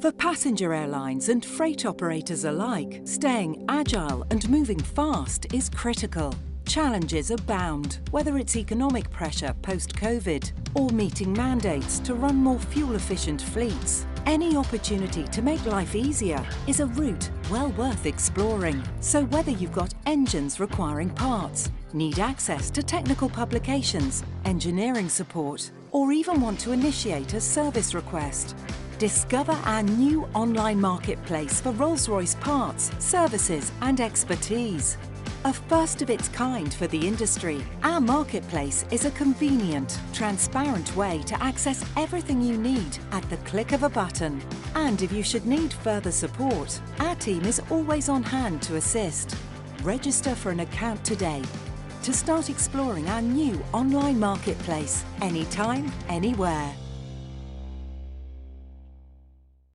For passenger airlines and freight operators alike, staying agile and moving fast is critical. Challenges abound, whether it's economic pressure post-COVID or meeting mandates to run more fuel-efficient fleets. Any opportunity to make life easier is a route well worth exploring. So whether you've got engines requiring parts, need access to technical publications, engineering support, or even want to initiate a service request, discover our new online marketplace for Rolls-Royce parts, services and expertise. A first of its kind for the industry, our marketplace is a convenient, transparent way to access everything you need at the click of a button. And if you should need further support, our team is always on hand to assist. Register for an account today to start exploring our new online marketplace, anytime, anywhere.